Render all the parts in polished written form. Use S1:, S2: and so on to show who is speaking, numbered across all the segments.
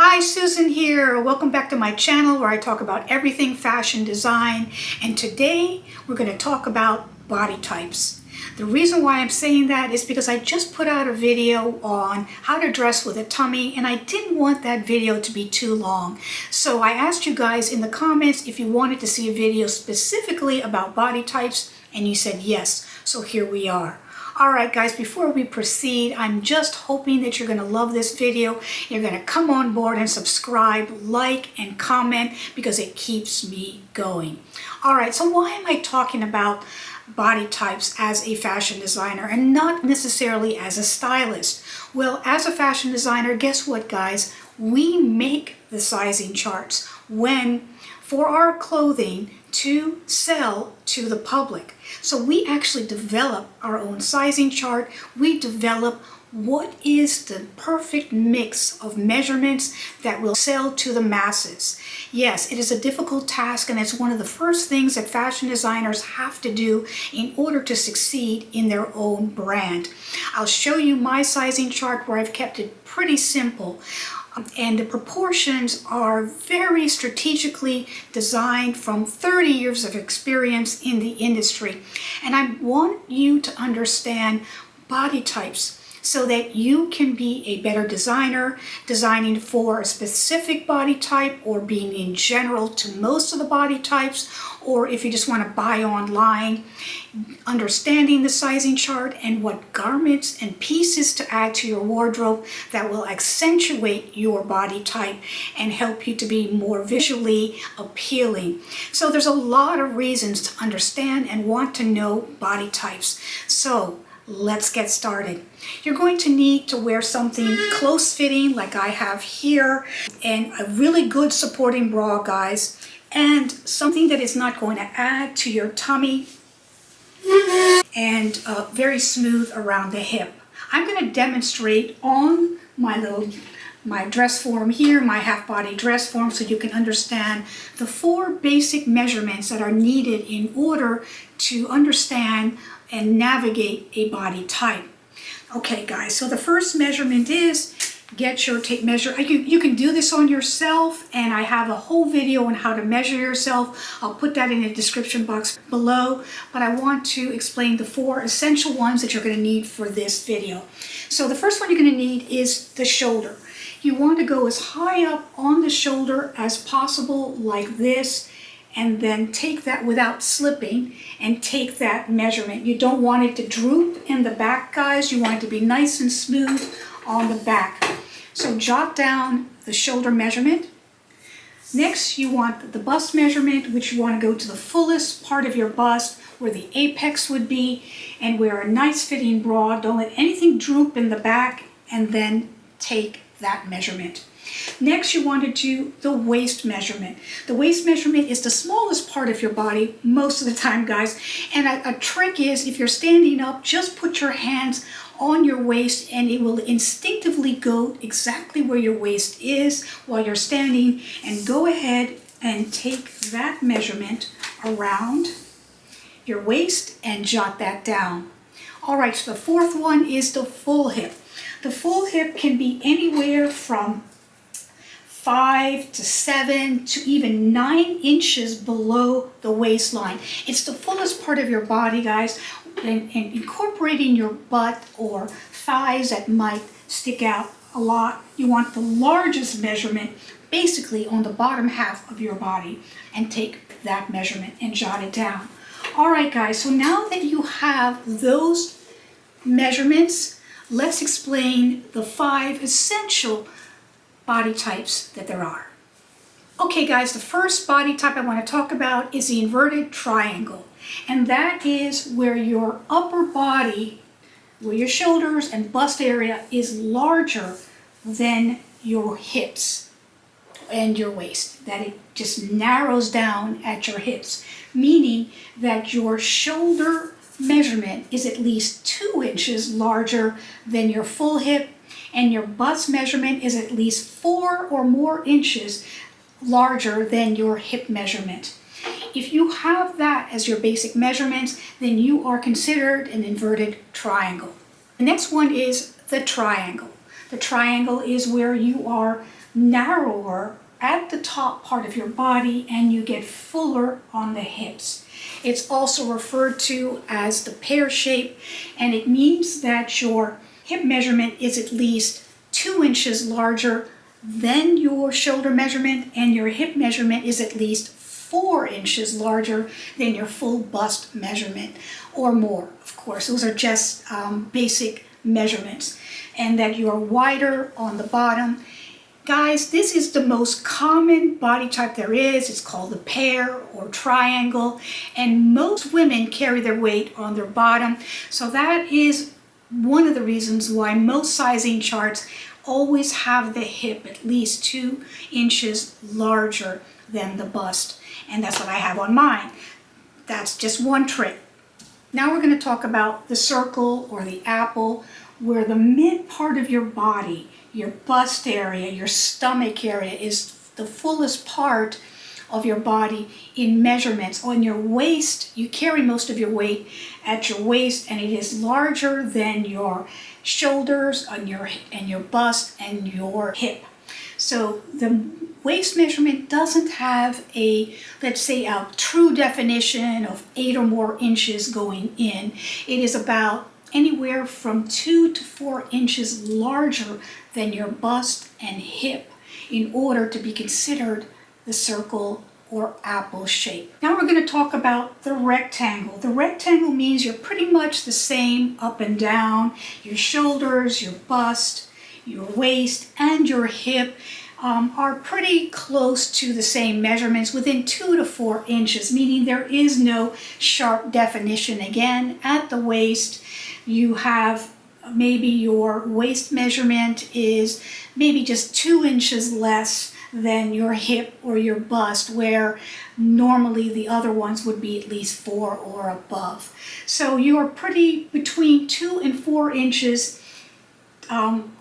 S1: Hi, Susan here. Welcome back to my channel where I talk about everything fashion design. And today we're going to talk about body types. The reason why I'm saying that is because I just put out a video on how to dress with a tummy and I didn't want that video to be too long. So I asked you guys in the comments if you wanted to see a video specifically about body types and you said yes. So here we are. Alright guys, before we proceed, I'm just hoping that you're going to love this video. You're going to come on board and subscribe, like, and comment because it keeps me going. Alright, so why am I talking about body types as a fashion designer and not necessarily as a stylist? Well, as a fashion designer, guess what guys? We make the sizing charts for our clothing to sell to the public. So we actually develop our own sizing chart. We develop what is the perfect mix of measurements that will sell to the masses. Yes, it is a difficult task and it's one of the first things that fashion designers have to do in order to succeed in their own brand. I'll show you my sizing chart where I've kept it pretty simple. And the proportions are very strategically designed from 30 years of experience in the industry. And I want you to understand body types so that you can be a better designer, designing for a specific body type or being in general to most of the body types, or if you just want to buy online, understanding the sizing chart and what garments and pieces to add to your wardrobe that will accentuate your body type and help you to be more visually appealing. So there's a lot of reasons to understand and want to know body types. So let's get started. You're going to need to wear something close fitting like I have here, and a really good supporting bra, guys, and something that is not going to add to your tummy, and very smooth around the hip. I'm going to demonstrate on my dress form here, my half body dress form, so you can understand the 4 basic measurements that are needed in order to understand and navigate a body type. Okay guys, so the first measurement is get your tape measure. You can do this on yourself, and I have a whole video on how to measure yourself. I'll put that in the description box below, but I want to explain the 4 essential ones that you're going to need for this video. So the first one you're going to need is the shoulder. You want to go as high up on the shoulder as possible like this, and then take that without slipping and take that measurement. You don't want it to droop in the back, guys. You want it to be nice and smooth on the back. So jot down the shoulder measurement. Next, you want the bust measurement, which you want to go to the fullest part of your bust where the apex would be, and wear a nice fitting bra. Don't let anything droop in the back, and then take that measurement. Next, you want to do the waist measurement. The waist measurement is the smallest part of your body most of the time, guys. And a trick is, if you're standing up, just put your hands on your waist and it will instinctively go exactly where your waist is while you're standing. And go ahead and take that measurement around your waist and jot that down. All right, so the 4th one is the full hip. The full hip can be anywhere from 5 to 7 to even 9 inches below the waistline. It's the fullest part of your body, guys, and incorporating your butt or thighs that might stick out a lot. You want the largest measurement basically on the bottom half of your body, and take that measurement and jot it down. All right, guys, so now that you have those measurements, let's explain the 5 essential body types that there are. Okay guys, the first body type I want to talk about is the inverted triangle, and that is where your upper body, where your shoulders and bust area is larger than your hips and your waist, that it just narrows down at your hips, meaning that your shoulder measurement is at least 2 inches larger than your full hip, and your bust measurement is at least 4 or more inches larger than your hip measurement. If you have that as your basic measurements, then you are considered an inverted triangle. The next one is the triangle. The triangle is where you are narrower at the top part of your body and you get fuller on the hips. It's also referred to as the pear shape, and it means that your hip measurement is at least 2 inches larger than your shoulder measurement, and your hip measurement is at least 4 inches larger than your full bust measurement, or more. Of course, those are just basic measurements. And that you're wider on the bottom. Guys, this is the most common body type there is. It's called the pear or triangle, and most women carry their weight on their bottom. So that is one of the reasons why most sizing charts always have the hip at least 2 inches larger than the bust. And that's what I have on mine. That's just one trick. Now we're going to talk about the circle or the apple, where the mid part of your body, your bust area, your stomach area, is the fullest part of your body in measurements. On your waist, you carry most of your weight at your waist, and it is larger than your shoulders and your bust and your hip. So the waist measurement doesn't have a, let's say, a true definition of 8 or more inches going in. It is about anywhere from 2 to 4 inches larger than your bust and hip in order to be considered the circle or apple shape. Now we're going to talk about the rectangle. The rectangle means you're pretty much the same up and down. Your shoulders, your bust, your waist, and your hip are pretty close to the same measurements, within 2 to 4 inches, meaning there is no sharp definition. Again, at the waist, you have maybe your waist measurement is maybe just 2 inches less than your hip or your bust, where normally the other ones would be at least 4 or above. So you are pretty between 2 and 4 inches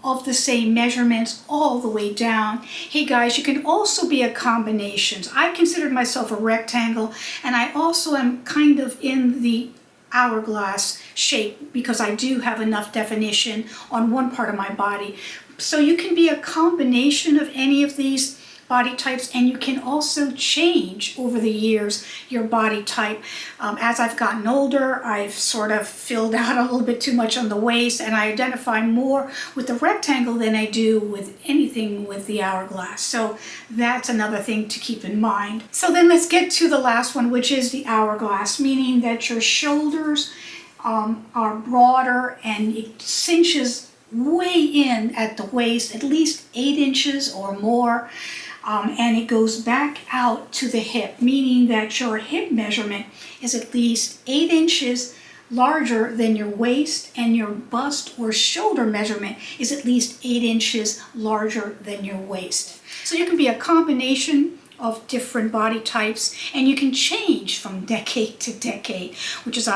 S1: of the same measurements all the way down. Hey guys, you can also be a combination. I considered myself a rectangle, and I also am kind of in the hourglass shape because I do have enough definition on one part of my body. So you can be a combination of any of these body types, and you can also change over the years your body type. As I've gotten older, I've sort of filled out a little bit too much on the waist, and I identify more with the rectangle than I do with anything with the hourglass. So that's another thing to keep in mind. So then let's get to the last one, which is the hourglass, meaning that your shoulders are broader and it cinches way in at the waist, at least 8 inches or more. And it goes back out to the hip, meaning that your hip measurement is at least 8 inches larger than your waist, and your bust or shoulder measurement is at least 8 inches larger than your waist. So you can be a combination of different body types, and you can change from decade to decade, which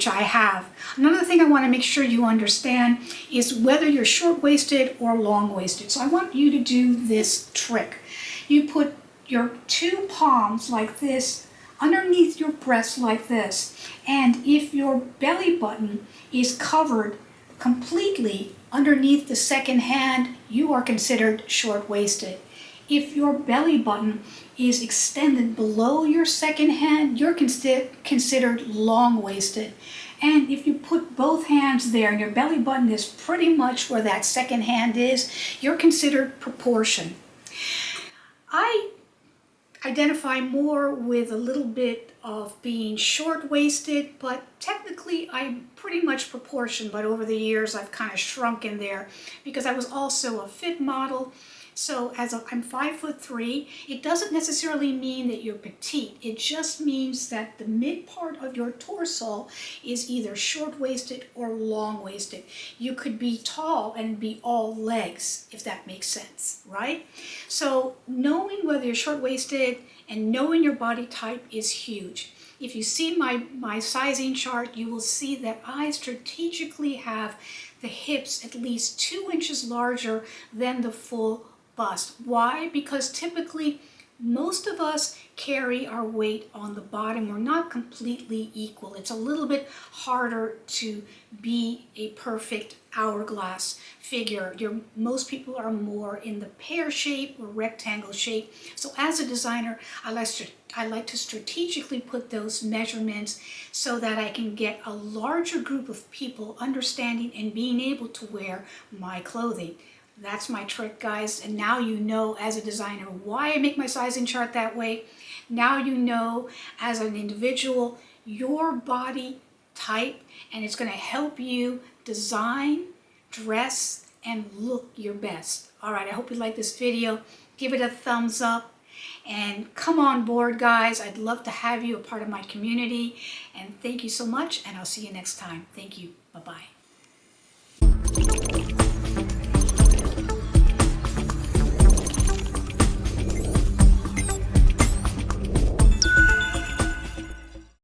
S1: I have. Another thing I want to make sure you understand is whether you're short-waisted or long-waisted. So I want you to do this trick. You put your 2 palms like this underneath your breast like this, and if your belly button is covered completely underneath the second hand, you are considered short-waisted. If your belly button is extended below your second hand, you're considered long-waisted. And if you put both hands there and your belly button is pretty much where that second hand is, you're considered proportion. I identify more with a little bit of being short-waisted, but technically I'm pretty much proportion, but over the years I've kind of shrunk in there because I was also a fit model. So I'm 5'3", it doesn't necessarily mean that you're petite. It just means that the mid part of your torso is either short-waisted or long-waisted. You could be tall and be all legs, if that makes sense, right? So knowing whether you're short-waisted and knowing your body type is huge. If you see my sizing chart, you will see that I strategically have the hips at least 2 inches larger than the full bust. Why? Because typically Most of us carry our weight on the bottom. We're not completely equal. It's a little bit harder to be a perfect hourglass figure. Most people are more in the pear shape or rectangle shape. So as a designer, I like to strategically put those measurements so that I can get a larger group of people understanding and being able to wear my clothing. That's my trick, guys. And now you know as a designer why I make my sizing chart that way. Now you know as an individual your body type, and it's going to help you design, dress, and look your best. All right, I hope you like this video. Give it a thumbs up and come on board, guys. I'd love to have you a part of my community. And thank you so much, and I'll see you next time. Thank you. Bye-bye.